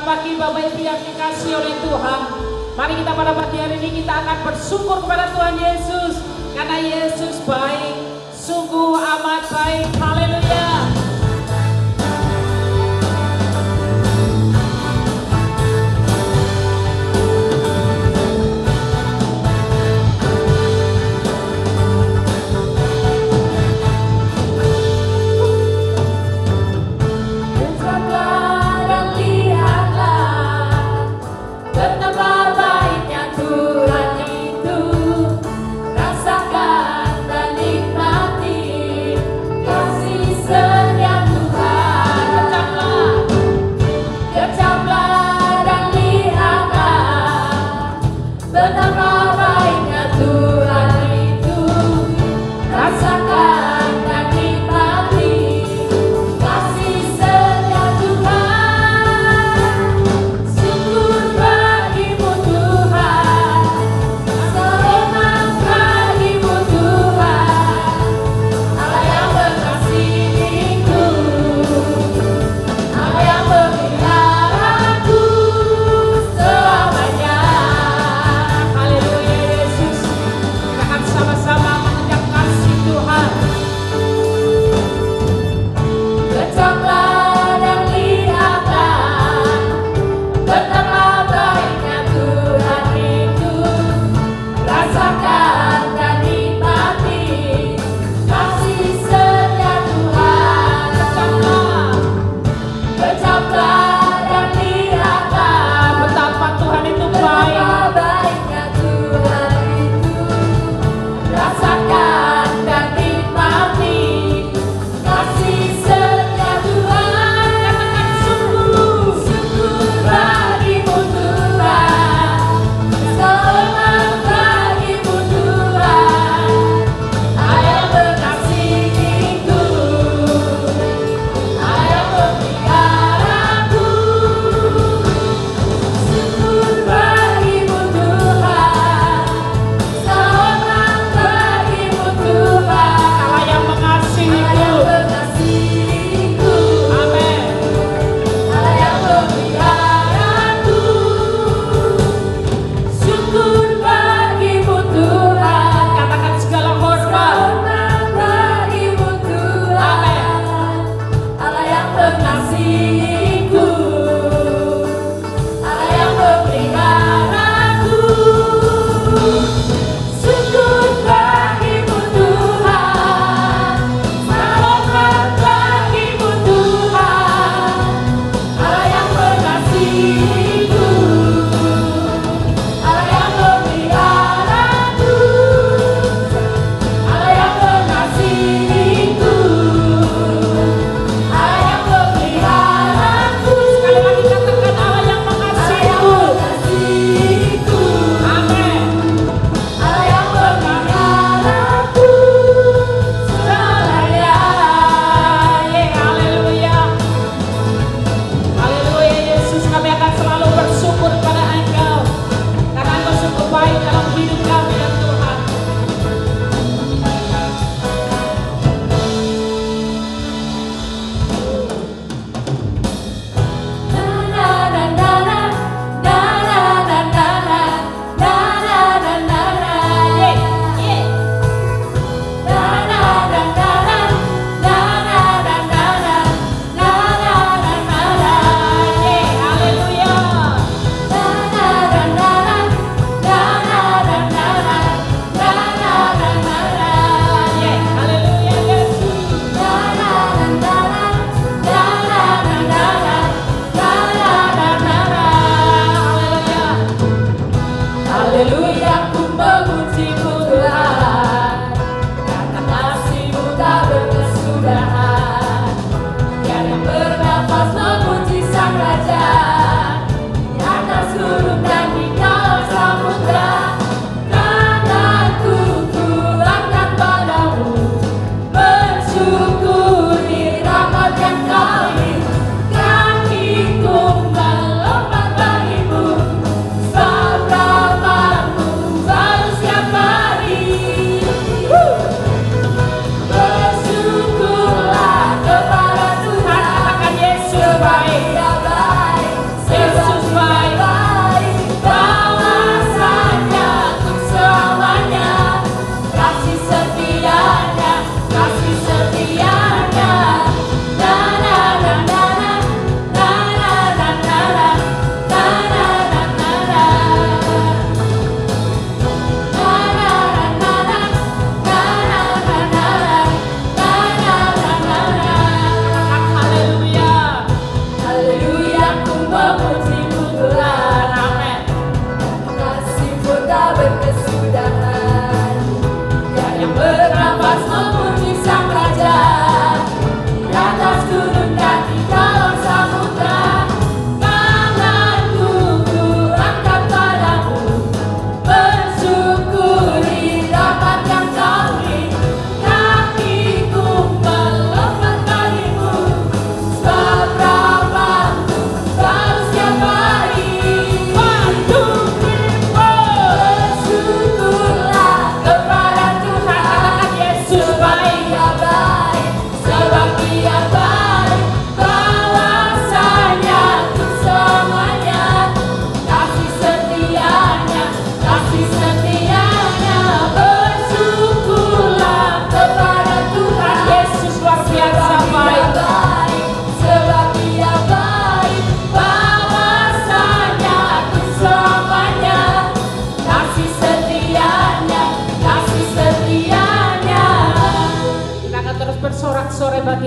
pagi Bapak Ibu yang dikasih oleh Tuhan. Mari kita pada pagi hari ini kita akan bersyukur kepada Tuhan Yesus. Karena Yesus baik, sungguh amat baik. Haleluya.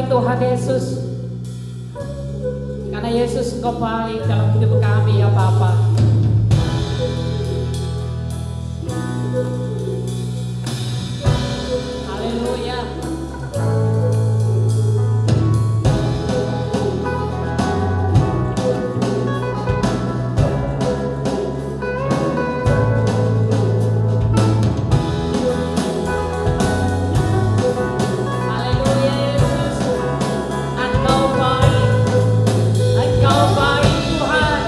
bagi Tuhan Yesus. Karena Yesus Engkau baik dalam hidup kami ya Bapa. Haleluya. Engkau baik Tuhan.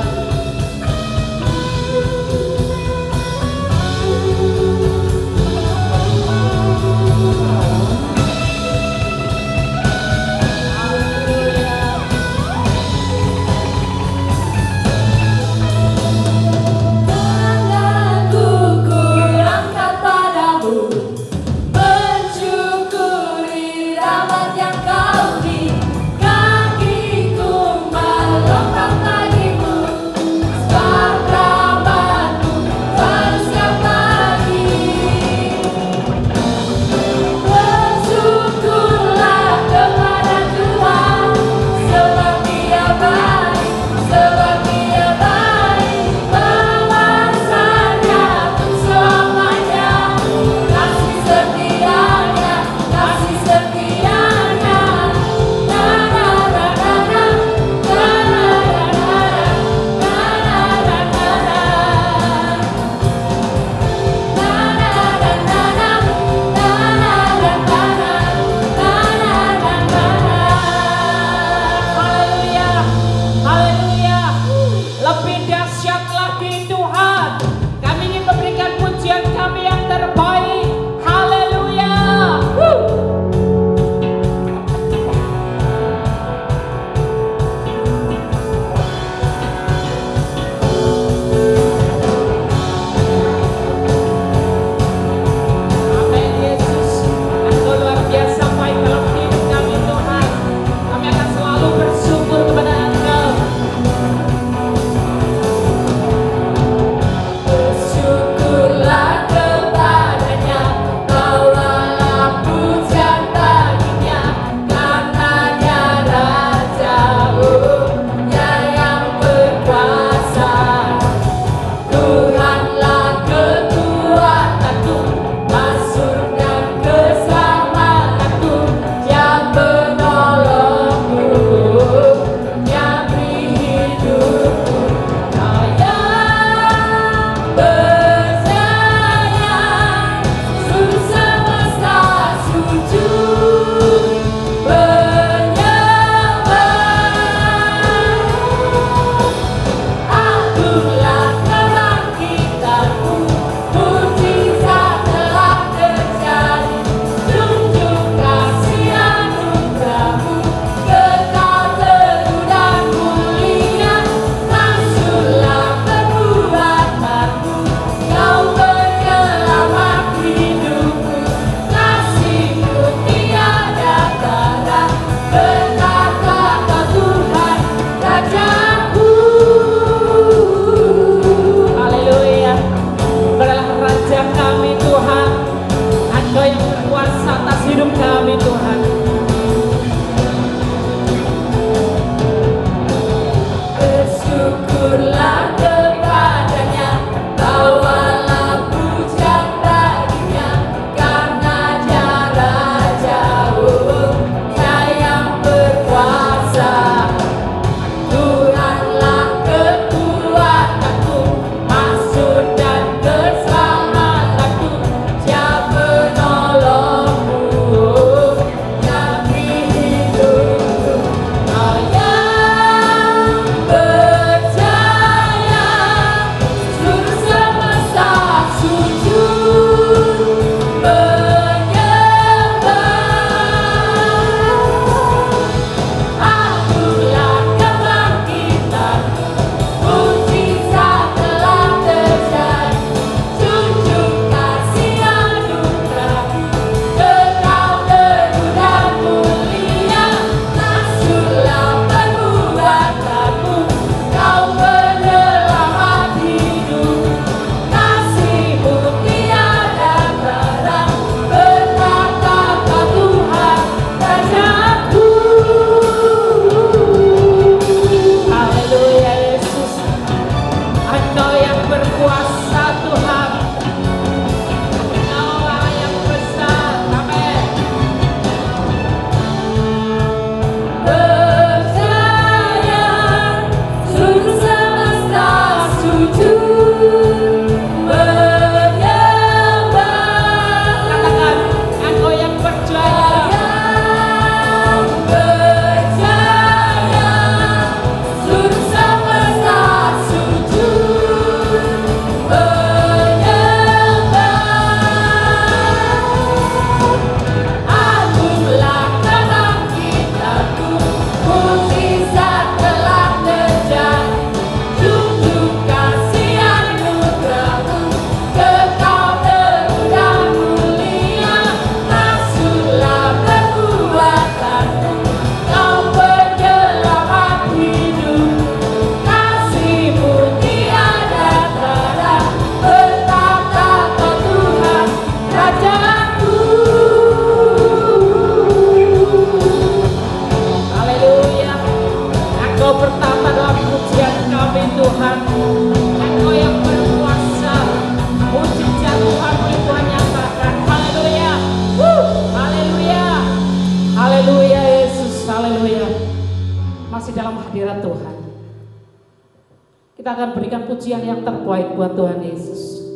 Kita akan berikan pujian yang terbaik buat Tuhan Yesus.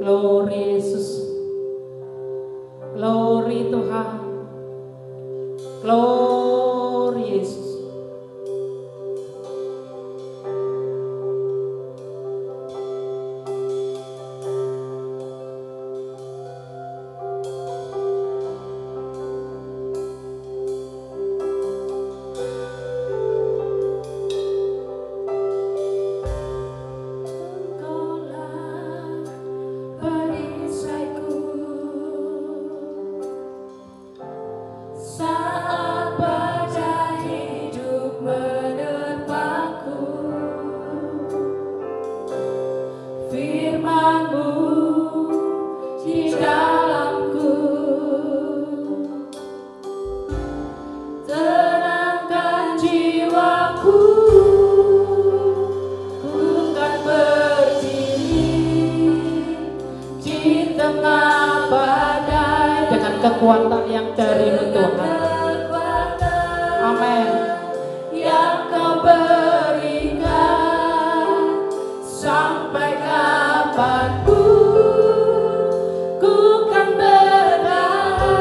Glory Yesus, glory Tuhan, glory Yesus. Kekuatan yang dari Tuhan. Amin. Yang Kau berikan sampai kapanpun ku kan bertahan,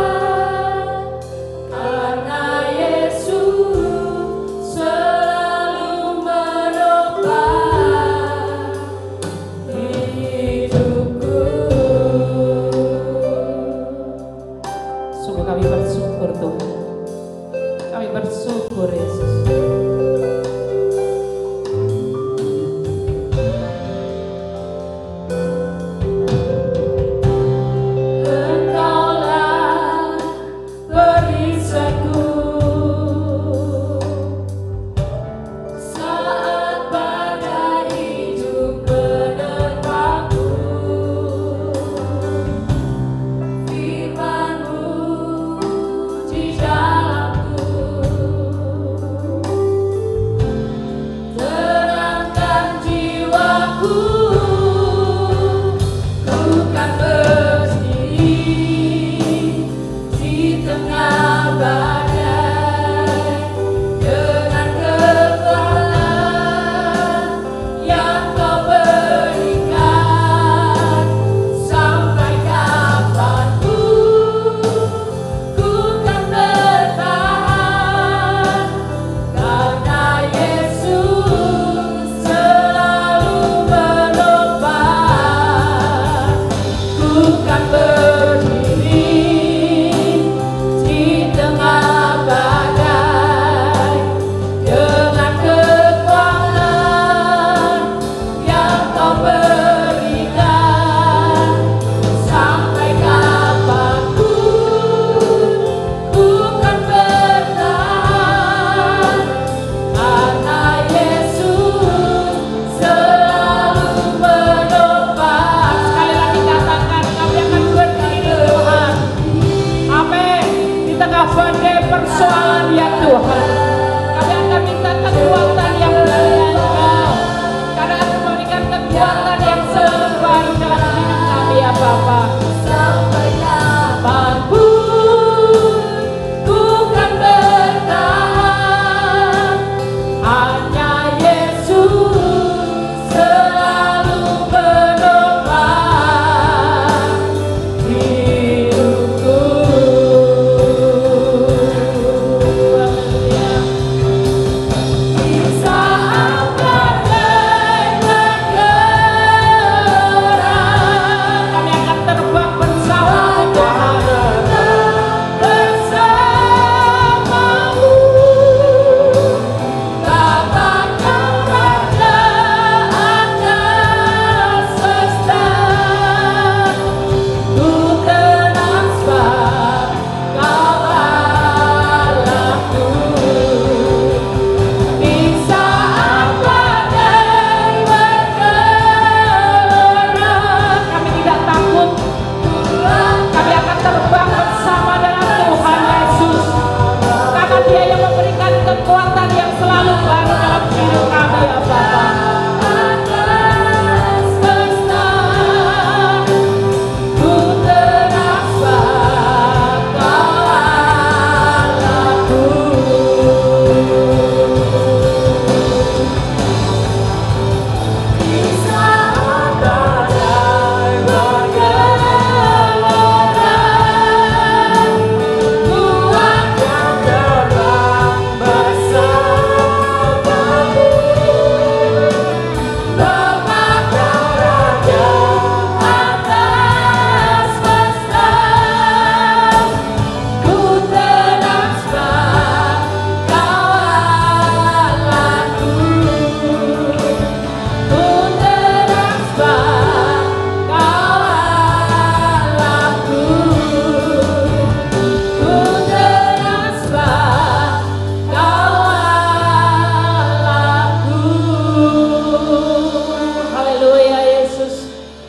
karena Yesus selalu menopang hidupku. Kami bersyukur Tuhan.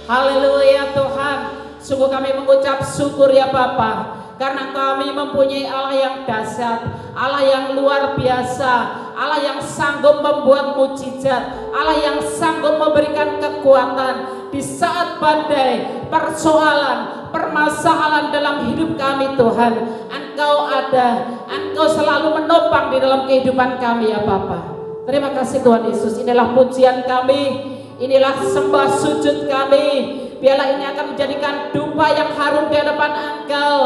Haleluya Tuhan. Sungguh kami mengucap syukur ya Bapa, karena kami mempunyai Allah yang dahsyat, Allah yang luar biasa, Allah yang sanggup membuat mujizat, Allah yang sanggup memberikan kekuatan di saat badai, persoalan, permasalahan dalam hidup kami Tuhan. Engkau ada, Engkau selalu menopang di dalam kehidupan kami ya Bapa. Terima kasih Tuhan Yesus. Inilah pujian kami, inilah sembah sujud kami. Biarlah ini akan menjadikan dupa yang harum di hadapan Engkau.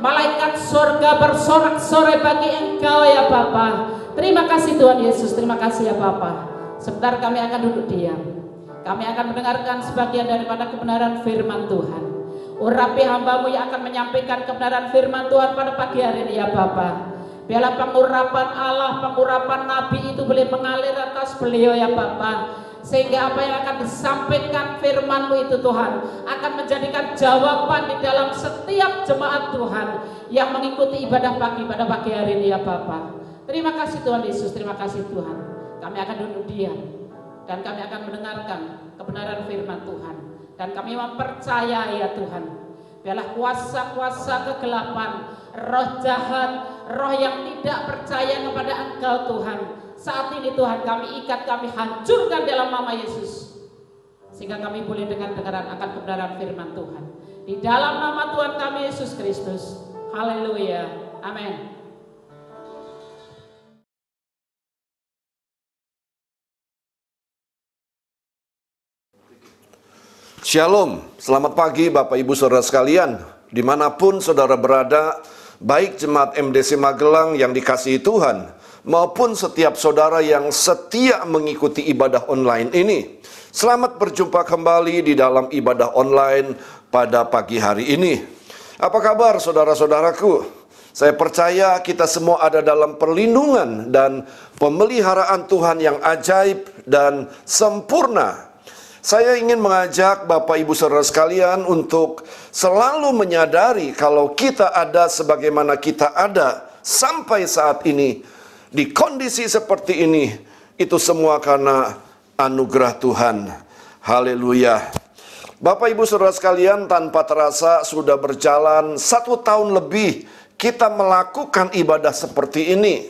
Malaikat surga bersorak-sorai bagi Engkau ya Bapa. Terima kasih Tuhan Yesus, terima kasih ya Bapa. Sebentar kami akan duduk diam. Kami akan mendengarkan sebagian daripada kebenaran firman Tuhan. Urapi hamba-Mu yang akan menyampaikan kebenaran firman Tuhan pada pagi hari ini ya Bapa. Biarlah pengurapan Allah, pengurapan Nabi itu boleh mengalir atas beliau ya Bapa. Sehingga apa yang akan disampaikan firman-Mu itu Tuhan akan menjadikan jawaban di dalam setiap jemaat Tuhan yang mengikuti ibadah pagi pada pagi hari ini ya Bapa. Terima kasih Tuhan Yesus, terima kasih Tuhan. Kami akan duduk diam dan kami akan mendengarkan kebenaran firman Tuhan. Dan kami mempercayai ya Tuhan, biarlah kuasa-kuasa kegelapan, roh jahat, roh yang tidak percaya kepada Engkau Tuhan, saat ini Tuhan kami ikat, kami hancurkan dalam nama Yesus, sehingga kami boleh dengar-dengaran akan kebenaran firman Tuhan di dalam nama Tuhan kami Yesus Kristus. Haleluya, amin. Shalom, selamat pagi Bapak Ibu Saudara sekalian, dimanapun saudara berada, baik jemaat MDC Magelang yang dikasihi Tuhan, maupun setiap saudara yang setia mengikuti ibadah online ini. Selamat berjumpa kembali di dalam ibadah online pada pagi hari ini. Apa kabar saudara-saudaraku? Saya percaya kita semua ada dalam perlindungan dan pemeliharaan Tuhan yang ajaib dan sempurna. Saya ingin mengajak Bapak Ibu Saudara sekalian untuk selalu menyadari kalau kita ada sebagaimana kita ada sampai saat ini, di kondisi seperti ini, itu semua karena anugerah Tuhan. Haleluya. Bapak Ibu Saudara sekalian, tanpa terasa sudah berjalan 1 tahun lebih kita melakukan ibadah seperti ini,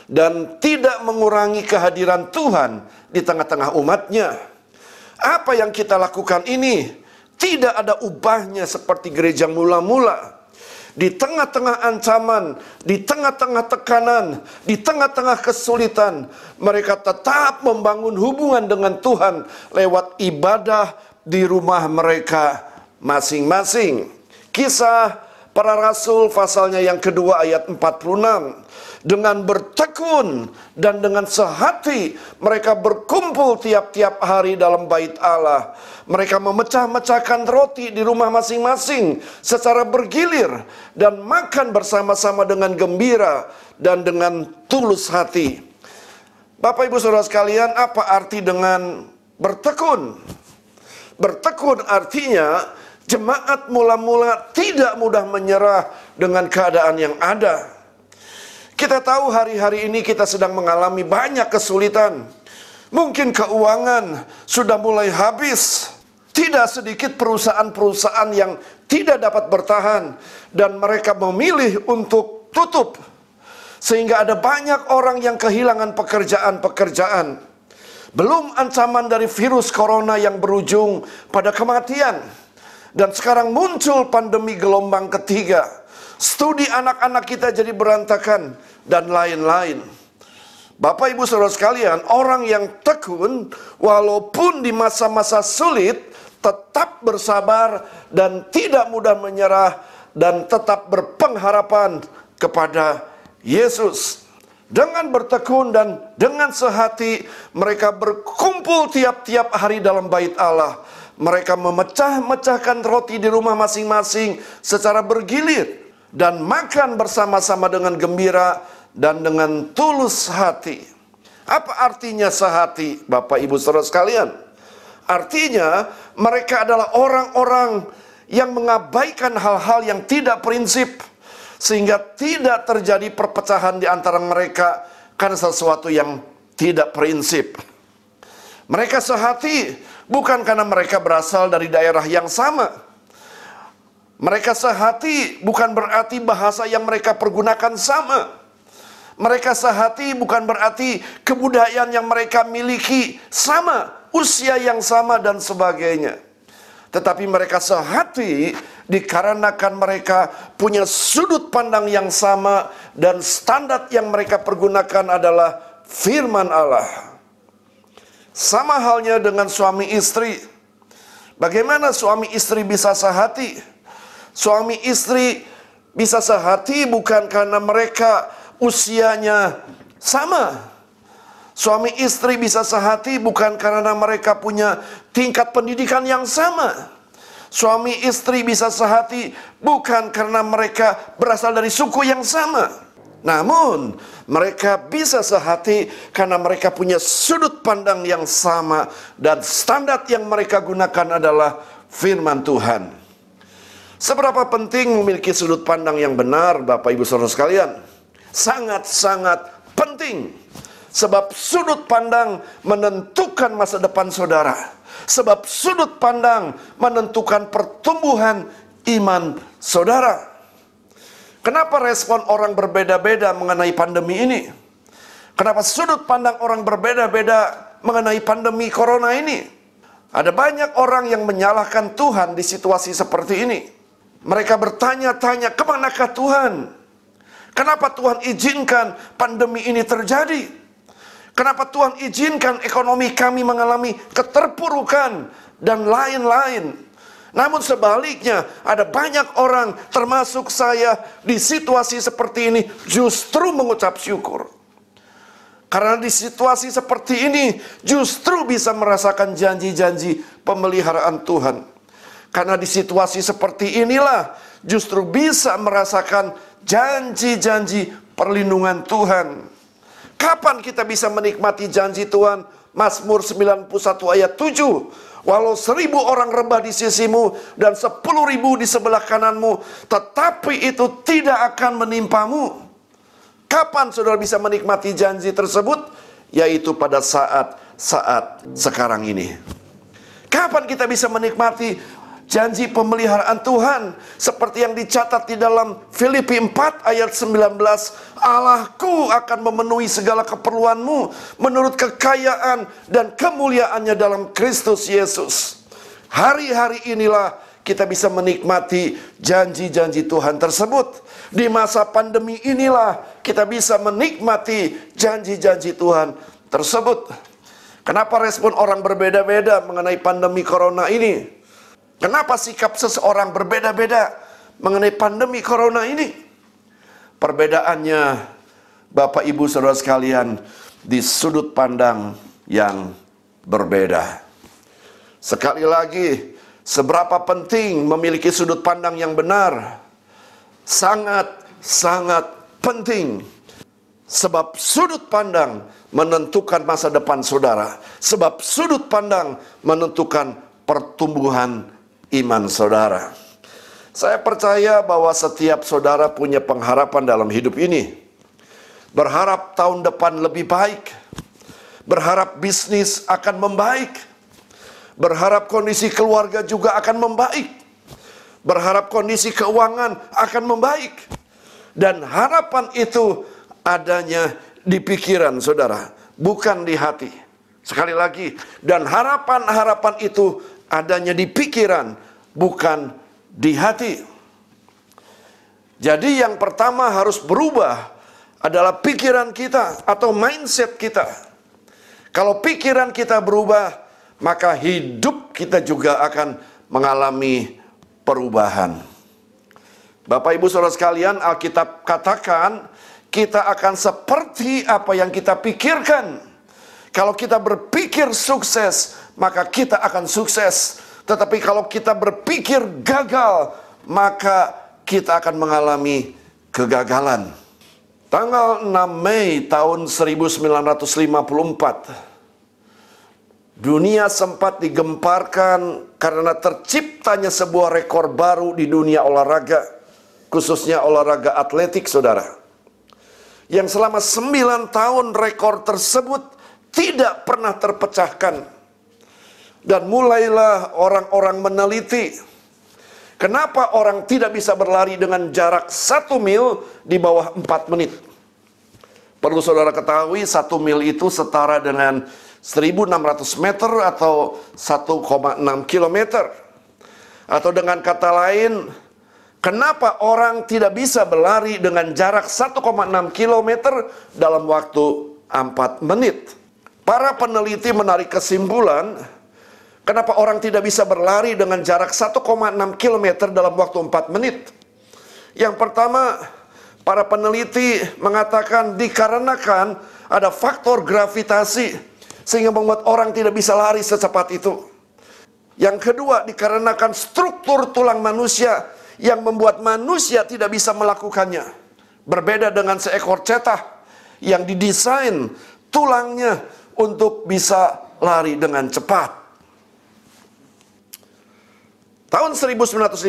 dan tidak mengurangi kehadiran Tuhan di tengah-tengah umatnya. Apa yang kita lakukan ini tidak ada ubahnya seperti gereja mula-mula. Di tengah-tengah ancaman, di tengah-tengah tekanan, di tengah-tengah kesulitan, mereka tetap membangun hubungan dengan Tuhan lewat ibadah di rumah mereka masing-masing. Kisah Para Rasul pasalnya yang kedua ayat 46. Dengan bertekun dan dengan sehati mereka berkumpul tiap-tiap hari dalam bait Allah. Mereka memecah-mecahkan roti di rumah masing-masing secara bergilir dan makan bersama-sama dengan gembira dan dengan tulus hati. Bapak Ibu Saudara sekalian, apa arti dengan bertekun? Bertekun artinya jemaat mula-mula tidak mudah menyerah dengan keadaan yang ada. Kita tahu hari-hari ini kita sedang mengalami banyak kesulitan. Mungkin keuangan sudah mulai habis. Tidak sedikit perusahaan-perusahaan yang tidak dapat bertahan dan mereka memilih untuk tutup. Sehingga ada banyak orang yang kehilangan pekerjaan-pekerjaan. Belum ancaman dari virus corona yang berujung pada kematian. Dan sekarang muncul pandemi gelombang ketiga. Studi anak-anak kita jadi berantakan dan lain-lain. Bapak Ibu Saudara sekalian, orang yang tekun walaupun di masa-masa sulit tetap bersabar dan tidak mudah menyerah dan tetap berpengharapan kepada Yesus. Dengan bertekun dan dengan sehati mereka berkumpul tiap-tiap hari dalam bait Allah. Mereka memecah-mecahkan roti di rumah masing-masing secara bergilir dan makan bersama-sama dengan gembira dan dengan tulus hati. Apa artinya sehati, Bapak Ibu Saudara sekalian? Artinya mereka adalah orang-orang yang mengabaikan hal-hal yang tidak prinsip, sehingga tidak terjadi perpecahan di antara mereka karena sesuatu yang tidak prinsip. Mereka sehati bukan karena mereka berasal dari daerah yang sama. Mereka sehati bukan berarti bahasa yang mereka pergunakan sama. Mereka sehati bukan berarti kebudayaan yang mereka miliki sama, usia yang sama dan sebagainya. Tetapi mereka sehati dikarenakan mereka punya sudut pandang yang sama dan standar yang mereka pergunakan adalah firman Allah. Sama halnya dengan suami istri. Bagaimana suami istri bisa sehati? Suami istri bisa sehati bukan karena mereka usianya sama. Suami istri bisa sehati bukan karena mereka punya tingkat pendidikan yang sama. Suami istri bisa sehati bukan karena mereka berasal dari suku yang sama. Namun mereka bisa sehati karena mereka punya sudut pandang yang sama dan standar yang mereka gunakan adalah firman Tuhan. Seberapa penting memiliki sudut pandang yang benar, Bapak Ibu Saudara sekalian? Sangat-sangat penting. Sebab sudut pandang menentukan masa depan saudara. Sebab sudut pandang menentukan pertumbuhan iman saudara. Kenapa respon orang berbeda-beda mengenai pandemi ini? Kenapa sudut pandang orang berbeda-beda mengenai pandemi corona ini? Ada banyak orang yang menyalahkan Tuhan di situasi seperti ini. Mereka bertanya-tanya, kemanakah Tuhan? Kenapa Tuhan izinkan pandemi ini terjadi? Kenapa Tuhan izinkan ekonomi kami mengalami keterpurukan dan lain-lain? Namun sebaliknya, ada banyak orang termasuk saya di situasi seperti ini justru mengucap syukur. Karena di situasi seperti ini justru bisa merasakan janji-janji pemeliharaan Tuhan. Karena di situasi seperti inilah justru bisa merasakan janji-janji perlindungan Tuhan. Kapan kita bisa menikmati janji Tuhan? Mazmur 91 ayat 7. Walau 1000 orang rebah di sisimu dan 10.000 di sebelah kananmu, tetapi itu tidak akan menimpamu. Kapan saudara bisa menikmati janji tersebut? Yaitu pada saat sekarang ini. Kapan kita bisa menikmati janji pemeliharaan Tuhan? Seperti yang dicatat di dalam Filipi 4 ayat 19. Allahku akan memenuhi segala keperluanmu menurut kekayaan dan kemuliaannya dalam Kristus Yesus. Hari-hari inilah kita bisa menikmati janji-janji Tuhan tersebut. Di masa pandemi inilah kita bisa menikmati janji-janji Tuhan tersebut. Kenapa respon orang berbeda-beda mengenai pandemi corona ini? Kenapa sikap seseorang berbeda-beda mengenai pandemi corona ini? Perbedaannya, Bapak Ibu Saudara sekalian, di sudut pandang yang berbeda. Sekali lagi, seberapa penting memiliki sudut pandang yang benar? Sangat-sangat penting. Sebab sudut pandang menentukan masa depan saudara. Sebab sudut pandang menentukan pertumbuhan iman saudara. Saya percaya bahwa setiap saudara punya pengharapan dalam hidup ini. Berharap tahun depan lebih baik. Berharap bisnis akan membaik. Berharap kondisi keluarga juga akan membaik. Berharap kondisi keuangan akan membaik. Dan harapan itu adanya di pikiran saudara, bukan di hati. Sekali lagi, dan harapan-harapan itu adanya di pikiran, bukan di hati. Jadi yang pertama harus berubah adalah pikiran kita atau mindset kita. Kalau pikiran kita berubah, maka hidup kita juga akan mengalami perubahan. Bapak Ibu Saudara sekalian, Alkitab katakan kita akan seperti apa yang kita pikirkan. Kalau kita berpikir sukses, maka kita akan sukses. Tetapi kalau kita berpikir gagal, maka kita akan mengalami kegagalan. Tanggal 6 Mei tahun 1954, dunia sempat digemparkan karena terciptanya sebuah rekor baru di dunia olahraga, khususnya olahraga atletik, saudara. Yang selama 9 tahun rekor tersebut tidak pernah terpecahkan. Dan mulailah orang-orang meneliti, kenapa orang tidak bisa berlari dengan jarak 1 mil di bawah 4 menit. Perlu saudara ketahui, 1 mil itu setara dengan 1.600 meter atau 1,6 kilometer. Atau dengan kata lain, kenapa orang tidak bisa berlari dengan jarak 1,6 kilometer dalam waktu 4 menit. Para peneliti menarik kesimpulan, kenapa orang tidak bisa berlari dengan jarak 1,6 kilometer dalam waktu 4 menit. Yang pertama, para peneliti mengatakan dikarenakan ada faktor gravitasi sehingga membuat orang tidak bisa lari secepat itu. Yang kedua, dikarenakan struktur tulang manusia yang membuat manusia tidak bisa melakukannya. Berbeda dengan seekor cetah yang didesain tulangnya untuk bisa lari dengan cepat. Tahun 1954,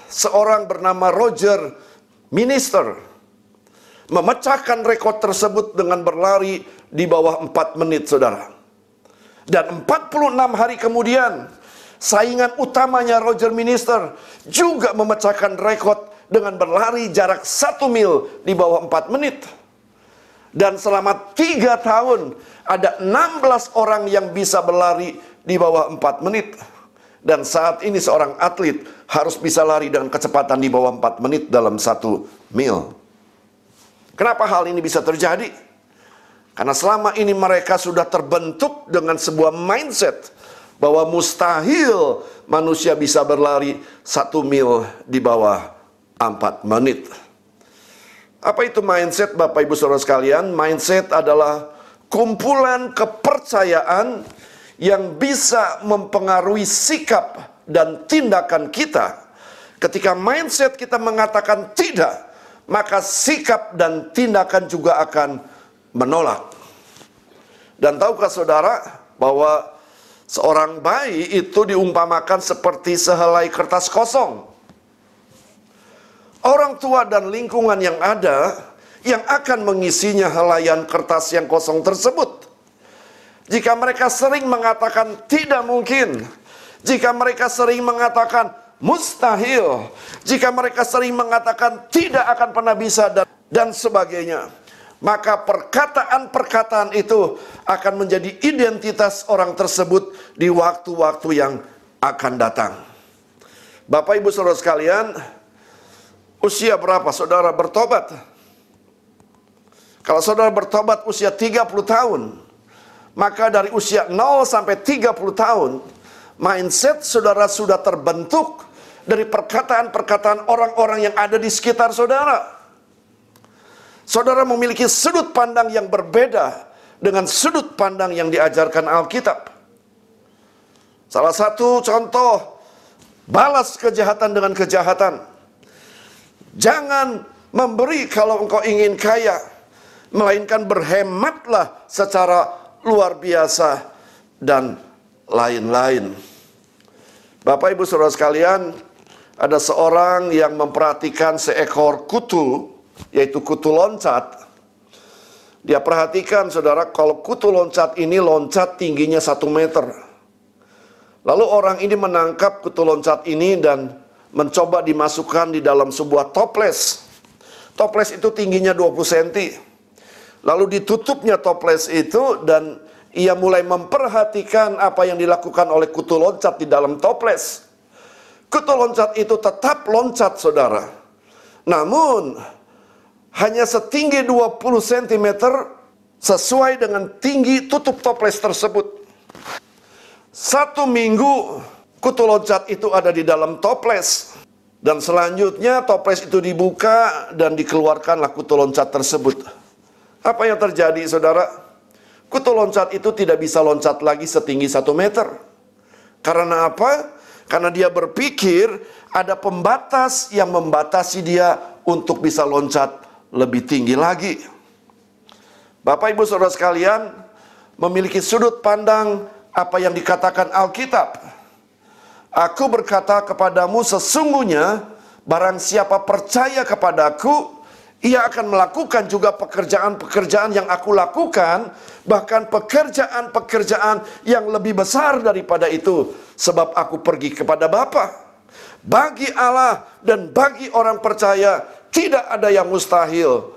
seorang bernama Roger Minister memecahkan rekor tersebut dengan berlari di bawah 4 menit, saudara. Dan 46 hari kemudian, saingan utamanya Roger Minister juga memecahkan rekor dengan berlari jarak 1 mil di bawah 4 menit. Dan selama 3 tahun, ada 16 orang yang bisa berlari di bawah 4 menit. Dan saat ini seorang atlet harus bisa lari dengan kecepatan di bawah 4 menit dalam 1 mil. Kenapa hal ini bisa terjadi? Karena selama ini mereka sudah terbentuk dengan sebuah mindset bahwa mustahil manusia bisa berlari 1 mil di bawah 4 menit. Apa itu mindset, Bapak Ibu Saudara sekalian? Mindset adalah kumpulan kepercayaan yang bisa mempengaruhi sikap dan tindakan kita. Ketika mindset kita mengatakan tidak, maka sikap dan tindakan juga akan menolak. Dan tahukah saudara bahwa seorang bayi itu diumpamakan seperti sehelai kertas kosong. Orang tua dan lingkungan yang ada yang akan mengisinya helaian kertas yang kosong tersebut. Jika mereka sering mengatakan tidak mungkin, jika mereka sering mengatakan mustahil, jika mereka sering mengatakan tidak akan pernah bisa dan sebagainya, maka perkataan-perkataan itu akan menjadi identitas orang tersebut di waktu-waktu yang akan datang. Bapak Ibu Saudara sekalian, usia berapa saudara bertobat? Kalau saudara bertobat usia 30 tahun, maka dari usia 0 sampai 30 tahun, mindset saudara sudah terbentuk dari perkataan-perkataan orang-orang yang ada di sekitar saudara. Saudara memiliki sudut pandang yang berbeda dengan sudut pandang yang diajarkan Alkitab. Salah satu contoh, balas kejahatan dengan kejahatan. Jangan memberi kalau engkau ingin kaya, melainkan berhematlah secara luar biasa, dan lain-lain. Bapak Ibu Saudara sekalian, ada seorang yang memperhatikan seekor kutu, yaitu kutu loncat. Dia perhatikan saudara, kalau kutu loncat ini loncat tingginya 1 meter. Lalu orang ini menangkap kutu loncat ini dan mencoba dimasukkan di dalam sebuah toples. Toples itu tingginya 20 cm. Lalu ditutupnya toples itu dan ia mulai memperhatikan apa yang dilakukan oleh kutu loncat di dalam toples. Kutu loncat itu tetap loncat saudara. Namun hanya setinggi 20 cm sesuai dengan tinggi tutup toples tersebut. 1 minggu kutu loncat itu ada di dalam toples. Dan selanjutnya toples itu dibuka dan dikeluarkanlah kutu loncat tersebut. Apa yang terjadi saudara? Kutu loncat itu tidak bisa loncat lagi setinggi 1 meter. Karena apa? Karena dia berpikir ada pembatas yang membatasi dia untuk bisa loncat lebih tinggi lagi. Bapak Ibu Saudara sekalian, memiliki sudut pandang apa yang dikatakan Alkitab. Aku berkata kepadamu, sesungguhnya barang siapa percaya kepadaku, Ia akan melakukan juga pekerjaan-pekerjaan yang aku lakukan, bahkan pekerjaan-pekerjaan yang lebih besar daripada itu, sebab aku pergi kepada Bapa. Bagi Allah dan bagi orang percaya tidak ada yang mustahil.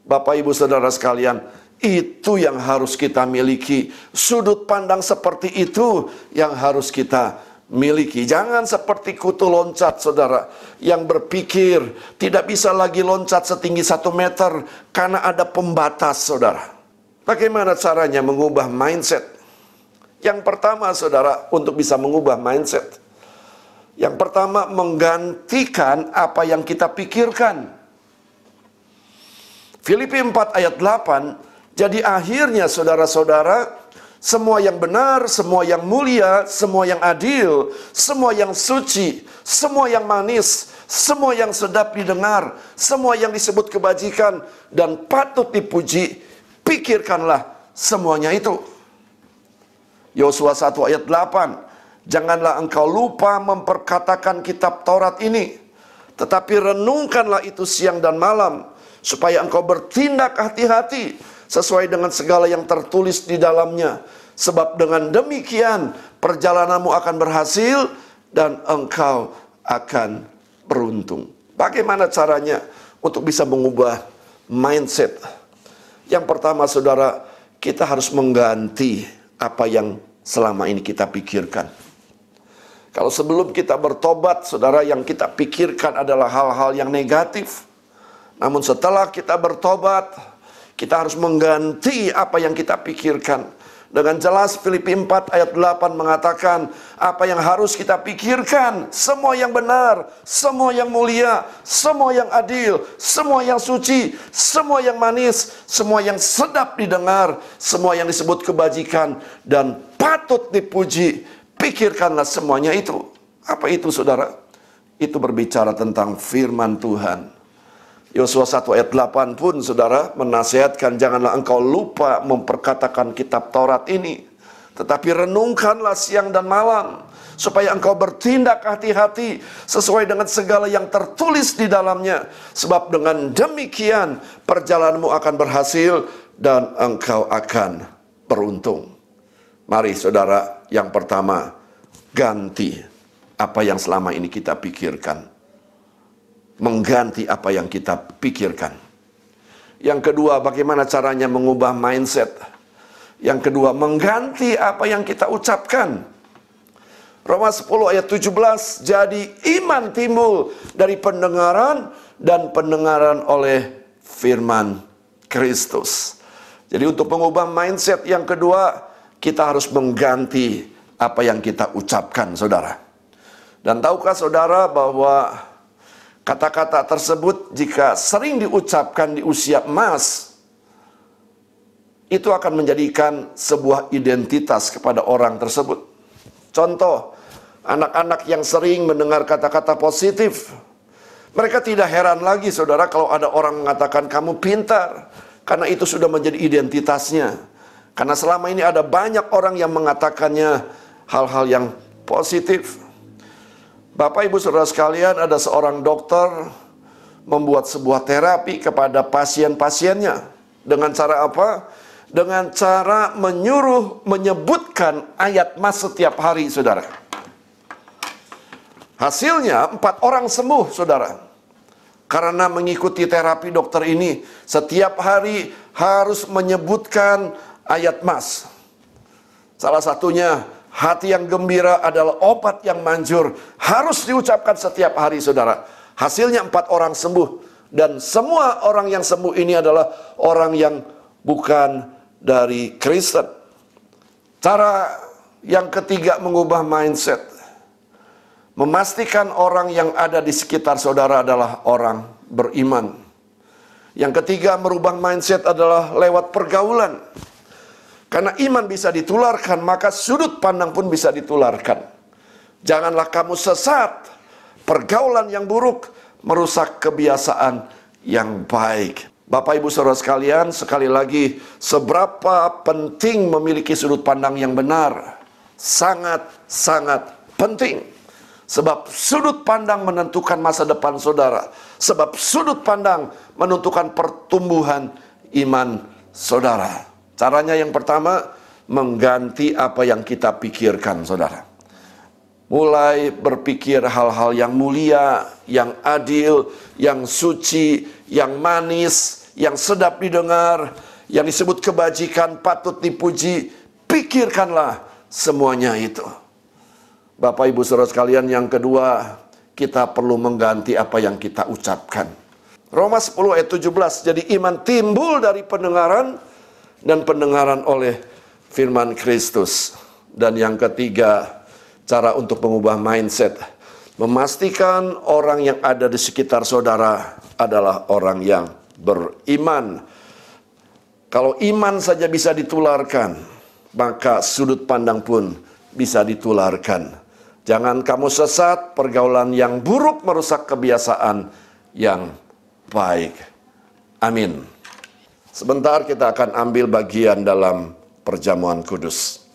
Bapak Ibu Saudara sekalian, itu yang harus kita miliki. Sudut pandang seperti itu yang harus kita miliki. Jangan seperti kutu loncat, saudara, yang berpikir tidak bisa lagi loncat setinggi 1 meter karena ada pembatas, saudara. Bagaimana caranya mengubah mindset? Yang pertama, saudara, untuk bisa mengubah mindset, yang pertama, menggantikan apa yang kita pikirkan. Filipi 4 ayat 8, jadi akhirnya saudara-saudara, semua yang benar, semua yang mulia, semua yang adil, semua yang suci, semua yang manis, semua yang sedap didengar, semua yang disebut kebajikan dan patut dipuji, pikirkanlah semuanya itu. Yosua 1 ayat 8, janganlah engkau lupa memperkatakan kitab Taurat ini, tetapi renungkanlah itu siang dan malam, supaya engkau bertindak hati-hati sesuai dengan segala yang tertulis di dalamnya. Sebab dengan demikian perjalananmu akan berhasil dan engkau akan beruntung. Bagaimana caranya untuk bisa mengubah mindset? Yang pertama, saudara, kita harus mengganti apa yang selama ini kita pikirkan. Kalau sebelum kita bertobat, saudara, yang kita pikirkan adalah hal-hal yang negatif. Namun setelah kita bertobat, kita harus mengganti apa yang kita pikirkan. Dengan jelas Filipi 4 ayat 8 mengatakan apa yang harus kita pikirkan. Semua yang benar, semua yang mulia, semua yang adil, semua yang suci, semua yang manis, semua yang sedap didengar, semua yang disebut kebajikan dan patut dipuji. Pikirkanlah semuanya itu. Apa itu, saudara? Itu berbicara tentang firman Tuhan. Yosua 1 ayat 8 pun, saudara, menasihatkan janganlah engkau lupa memperkatakan kitab Taurat ini, tetapi renungkanlah siang dan malam, supaya engkau bertindak hati-hati sesuai dengan segala yang tertulis di dalamnya. Sebab dengan demikian perjalananmu akan berhasil dan engkau akan beruntung. Mari, saudara, yang pertama, ganti apa yang selama ini kita pikirkan. Mengganti apa yang kita pikirkan. Yang kedua, bagaimana caranya mengubah mindset? Yang kedua, mengganti apa yang kita ucapkan. Roma 10 ayat 17, jadi iman timbul dari pendengaran dan pendengaran oleh firman Kristus. Jadi untuk mengubah mindset yang kedua, kita harus mengganti apa yang kita ucapkan, saudara. Dan tahukah saudara bahwa kata-kata tersebut jika sering diucapkan di usia emas, itu akan menjadikan sebuah identitas kepada orang tersebut. Contoh, anak-anak yang sering mendengar kata-kata positif, mereka tidak heran lagi, saudara, kalau ada orang mengatakan kamu pintar, karena itu sudah menjadi identitasnya. Karena selama ini ada banyak orang yang mengatakannya hal-hal yang positif. Bapak Ibu Saudara sekalian, ada seorang dokter membuat sebuah terapi kepada pasien-pasiennya. Dengan cara apa? Dengan cara menyebutkan ayat mas setiap hari, saudara. Hasilnya 4 orang sembuh, saudara. Karena mengikuti terapi dokter ini, setiap hari harus menyebutkan ayat mas. Salah satunya, hati yang gembira adalah obat yang manjur. Harus diucapkan setiap hari, saudara. Hasilnya 4 orang sembuh. Dan semua orang yang sembuh ini adalah orang yang bukan dari Kristen. Cara yang ketiga mengubah mindset. Memastikan orang yang ada di sekitar saudara adalah orang beriman. Yang ketiga merubah mindset adalah lewat pergaulan. Karena iman bisa ditularkan, maka sudut pandang pun bisa ditularkan. Janganlah kamu sesat. Pergaulan yang buruk merusak kebiasaan yang baik. Bapak Ibu Saudara sekalian, sekali lagi, seberapa penting memiliki sudut pandang yang benar? Sangat-sangat penting. Sebab sudut pandang menentukan masa depan saudara. Sebab sudut pandang menentukan pertumbuhan iman saudara. Caranya yang pertama, mengganti apa yang kita pikirkan, saudara. Mulai berpikir hal-hal yang mulia, yang adil, yang suci, yang manis, yang sedap didengar, yang disebut kebajikan, patut dipuji. Pikirkanlah semuanya itu. Bapak Ibu Saudara sekalian, yang kedua, kita perlu mengganti apa yang kita ucapkan. Roma 10 ayat 17, jadi iman timbul dari pendengaran, dan pendengaran oleh firman Kristus. Dan yang ketiga, cara untuk mengubah mindset, memastikan orang yang ada di sekitar saudara adalah orang yang beriman. Kalau iman saja bisa ditularkan, maka sudut pandang pun bisa ditularkan. Jangan kamu sesat, pergaulan yang buruk merusak kebiasaan yang baik. Amin. Sebentar kita akan ambil bagian dalam perjamuan kudus.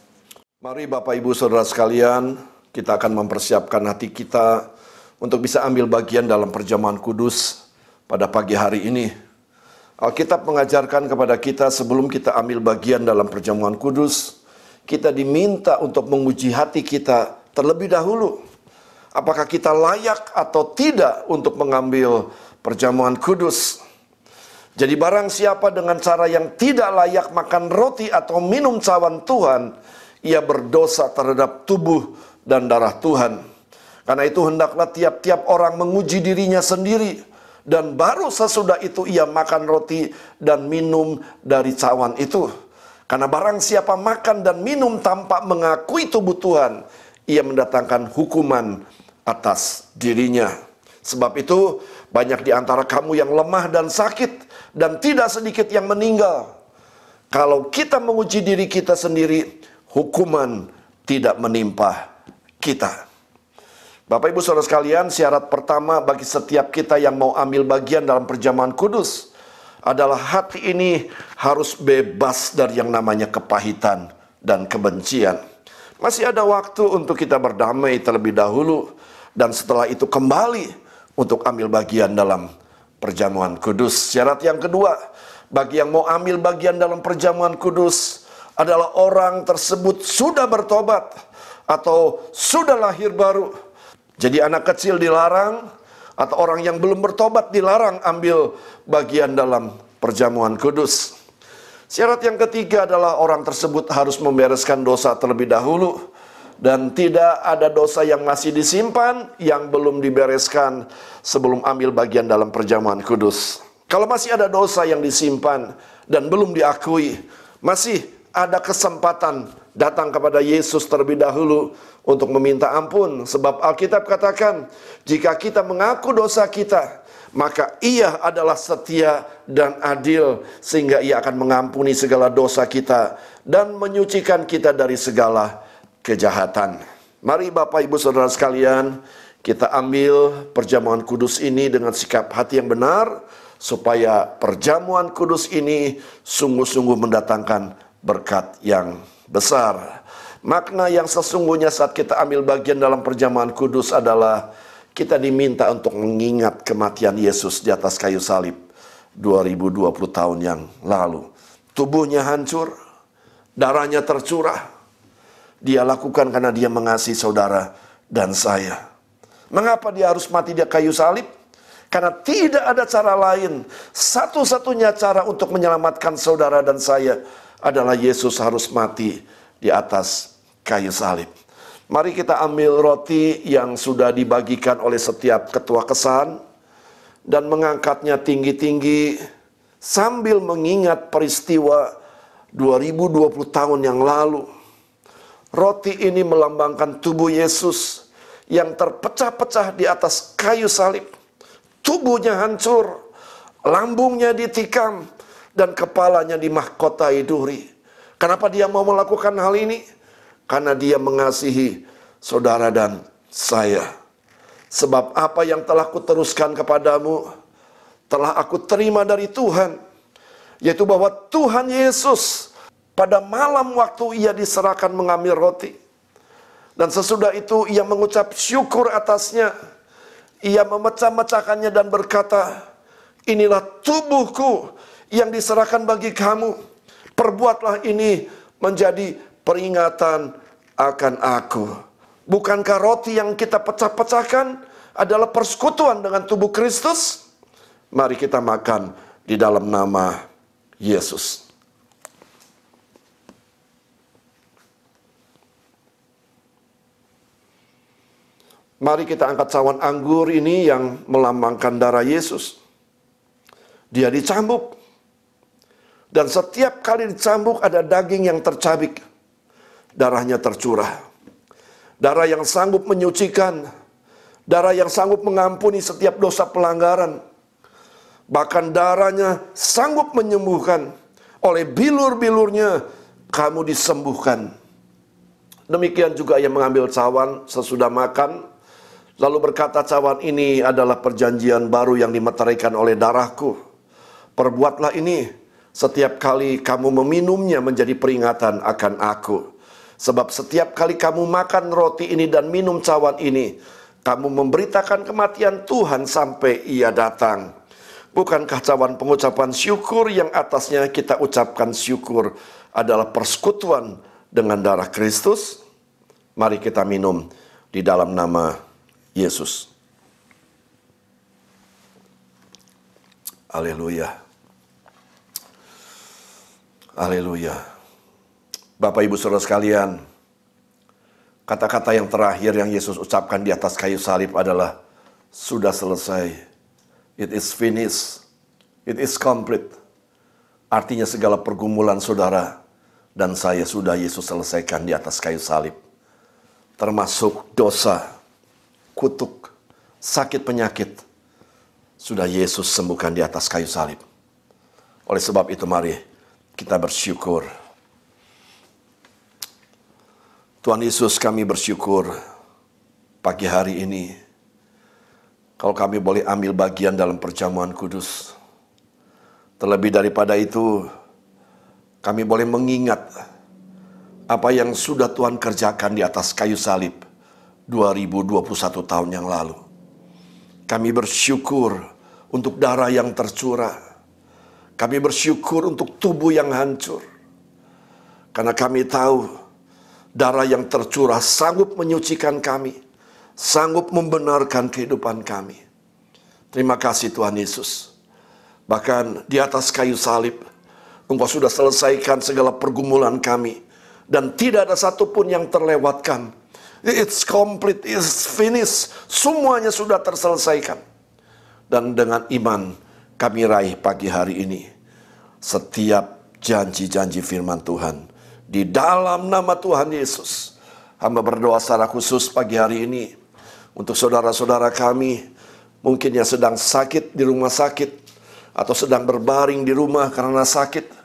Mari Bapak Ibu Saudara sekalian, kita akan mempersiapkan hati kita untuk bisa ambil bagian dalam perjamuan kudus pada pagi hari ini. Alkitab mengajarkan kepada kita sebelum kita ambil bagian dalam perjamuan kudus, kita diminta untuk menguji hati kita terlebih dahulu. Apakah kita layak atau tidak untuk mengambil perjamuan kudus? Jadi barang siapa dengan cara yang tidak layak makan roti atau minum cawan Tuhan, ia berdosa terhadap tubuh dan darah Tuhan. Karena itu hendaklah tiap-tiap orang menguji dirinya sendiri, dan baru sesudah itu ia makan roti dan minum dari cawan itu. Karena barang siapa makan dan minum tanpa mengakui tubuh Tuhan, ia mendatangkan hukuman atas dirinya. Sebab itu banyak di antara kamu yang lemah dan sakit, dan tidak sedikit yang meninggal. Kalau kita menguji diri kita sendiri, hukuman tidak menimpa kita. Bapak Ibu Saudara sekalian, syarat pertama bagi setiap kita yang mau ambil bagian dalam perjamuan kudus adalah hati ini harus bebas dari yang namanya kepahitan dan kebencian. Masih ada waktu untuk kita berdamai terlebih dahulu, dan setelah itu kembali untuk ambil bagian dalam perjamuan kudus. Syarat yang kedua, bagi yang mau ambil bagian dalam perjamuan kudus adalah orang tersebut sudah bertobat atau sudah lahir baru. Jadi anak kecil dilarang, atau orang yang belum bertobat dilarang ambil bagian dalam perjamuan kudus. Syarat yang ketiga adalah orang tersebut harus membereskan dosa terlebih dahulu, dan tidak ada dosa yang masih disimpan yang belum dibereskan sebelum ambil bagian dalam perjamuan kudus. Kalau masih ada dosa yang disimpan dan belum diakui, masih ada kesempatan datang kepada Yesus terlebih dahulu untuk meminta ampun. Sebab Alkitab katakan, jika kita mengaku dosa kita, maka Ia adalah setia dan adil, sehingga Ia akan mengampuni segala dosa kita dan menyucikan kita dari segala kejahatan. Mari Bapak Ibu Saudara sekalian, kita ambil perjamuan kudus ini dengan sikap hati yang benar, supaya perjamuan kudus ini sungguh-sungguh mendatangkan berkat yang besar. Makna yang sesungguhnya saat kita ambil bagian dalam perjamuan kudus adalah kita diminta untuk mengingat kematian Yesus di atas kayu salib 2020 tahun yang lalu. Tubuhnya hancur, darahnya tercurah. Dia lakukan karena dia mengasihi saudara dan saya. Mengapa dia harus mati di kayu salib? Karena tidak ada cara lain. Satu-satunya cara untuk menyelamatkan saudara dan saya adalah Yesus harus mati di atas kayu salib. Mari kita ambil roti yang sudah dibagikan oleh setiap ketua kesan dan mengangkatnya tinggi-tinggi sambil mengingat peristiwa 2020 tahun yang lalu. Roti ini melambangkan tubuh Yesus yang terpecah-pecah di atas kayu salib. Tubuhnya hancur, lambungnya ditikam, dan kepalanya dimahkotai duri. Kenapa dia mau melakukan hal ini? Karena dia mengasihi saudara dan saya. Sebab apa yang telah kuteruskan kepadamu, telah aku terima dari Tuhan. Yaitu bahwa Tuhan Yesus pada malam waktu ia diserahkan mengambil roti, Dan sesudah itu ia mengucap syukur atasnya. Ia memecah-mecahkannya dan berkata, inilah tubuhku yang diserahkan bagi kamu. Perbuatlah ini menjadi peringatan akan aku. Bukankah roti yang kita pecah-pecahkan adalah persekutuan dengan tubuh Kristus? Mari kita makan di dalam nama Yesus. Mari kita angkat cawan anggur ini yang melambangkan darah Yesus. Dia dicambuk. Dan setiap kali dicambuk ada daging yang tercabik. Darahnya tercurah. Darah yang sanggup menyucikan. Darah yang sanggup mengampuni setiap dosa pelanggaran. Bahkan darahnya sanggup menyembuhkan. Oleh bilur-bilurnya kamu disembuhkan. Demikian juga ia mengambil cawan sesudah makan. Lalu berkata, cawan ini adalah perjanjian baru yang dimeteraikan oleh darahku. Perbuatlah ini setiap kali kamu meminumnya menjadi peringatan akan aku. Sebab setiap kali kamu makan roti ini dan minum cawan ini, kamu memberitakan kematian Tuhan sampai ia datang. Bukankah cawan pengucapan syukur yang atasnya kita ucapkan syukur adalah persekutuan dengan darah Kristus? Mari kita minum di dalam nama Yesus. Haleluya. Haleluya. Bapak Ibu Saudara sekalian, kata-kata yang terakhir yang Yesus ucapkan di atas kayu salib adalah sudah selesai. It is finished. It is complete. Artinya segala pergumulan saudara dan saya sudah Yesus selesaikan di atas kayu salib. Termasuk dosa, kutuk, sakit penyakit, sudah Yesus sembuhkan di atas kayu salib. Oleh sebab itu mari kita bersyukur. Tuhan Yesus, kami bersyukur pagi hari ini kalau kami boleh ambil bagian dalam perjamuan kudus. Terlebih daripada itu, kami boleh mengingat apa yang sudah Tuhan kerjakan di atas kayu salib 2021 tahun yang lalu. Kami bersyukur untuk darah yang tercurah. Kami bersyukur untuk tubuh yang hancur. Karena kami tahu darah yang tercurah sanggup menyucikan kami, sanggup membenarkan kehidupan kami. Terima kasih Tuhan Yesus. Bahkan di atas kayu salib, Engkau sudah selesaikan segala pergumulan kami. Dan tidak ada satupun yang terlewatkan. It's complete, it's finished. Semuanya sudah terselesaikan. Dan dengan iman kami raih pagi hari ini setiap janji-janji firman Tuhan. Di dalam nama Tuhan Yesus, hamba berdoa secara khusus pagi hari ini untuk saudara-saudara kami mungkin yang sedang sakit di rumah sakit atau sedang berbaring di rumah karena sakit.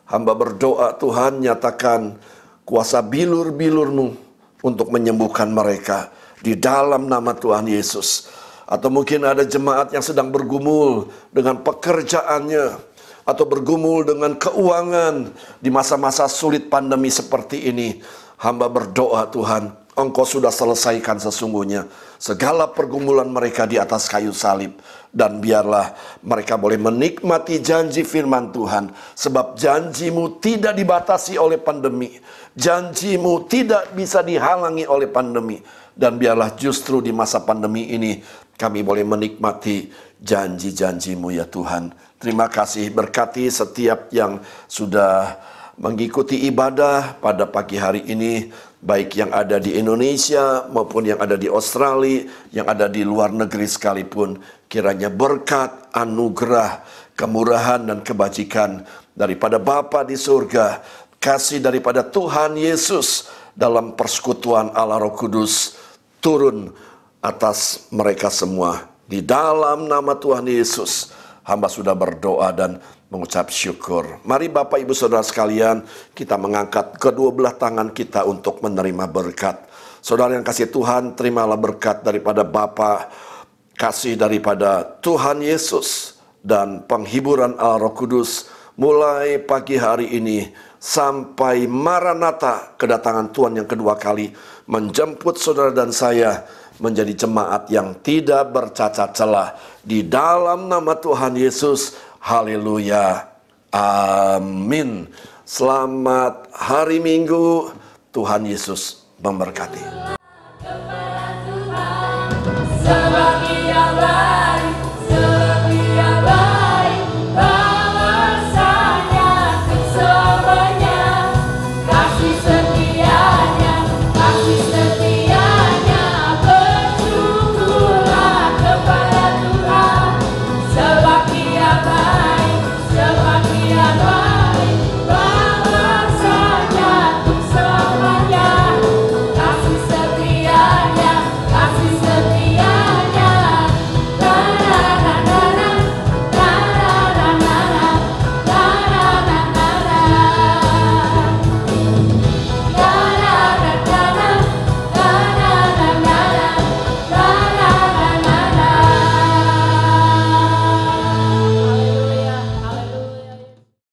Hamba berdoa Tuhan nyatakan kuasa bilur-bilur-Mu untuk menyembuhkan mereka di dalam nama Tuhan Yesus. Atau mungkin ada jemaat yang sedang bergumul dengan pekerjaannya atau bergumul dengan keuangan di masa-masa sulit pandemi seperti ini. Hamba berdoa Tuhan, Engkau sudah selesaikan sesungguhnya segala pergumulan mereka di atas kayu salib. Dan biarlah mereka boleh menikmati janji firman Tuhan. Sebab janji-Mu tidak dibatasi oleh pandemi. Janji-Mu tidak bisa dihalangi oleh pandemi. Dan biarlah justru di masa pandemi ini kami boleh menikmati janji-janji-Mu ya Tuhan. Terima kasih, berkati setiap yang sudah mengikuti ibadah pada pagi hari ini, baik yang ada di Indonesia maupun yang ada di Australia, yang ada di luar negeri sekalipun. Kiranya berkat, anugerah, kemurahan dan kebajikan daripada Bapa di surga, kasih daripada Tuhan Yesus dalam persekutuan Allah Roh Kudus turun atas mereka semua. Di dalam nama Tuhan Yesus, hamba sudah berdoa dan mengucap syukur. Mari Bapak Ibu Saudara sekalian, kita mengangkat kedua belah tangan kita untuk menerima berkat. Saudara yang kasih Tuhan, terimalah berkat daripada Bapa, kasih daripada Tuhan Yesus, dan penghiburan Allah Roh Kudus mulai pagi hari ini sampai Maranatha, kedatangan Tuhan yang kedua kali, menjemput saudara dan saya menjadi jemaat yang tidak bercacat celah. Di dalam nama Tuhan Yesus, haleluya, amin. Selamat hari Minggu, Tuhan Yesus memberkati. Sebab Ia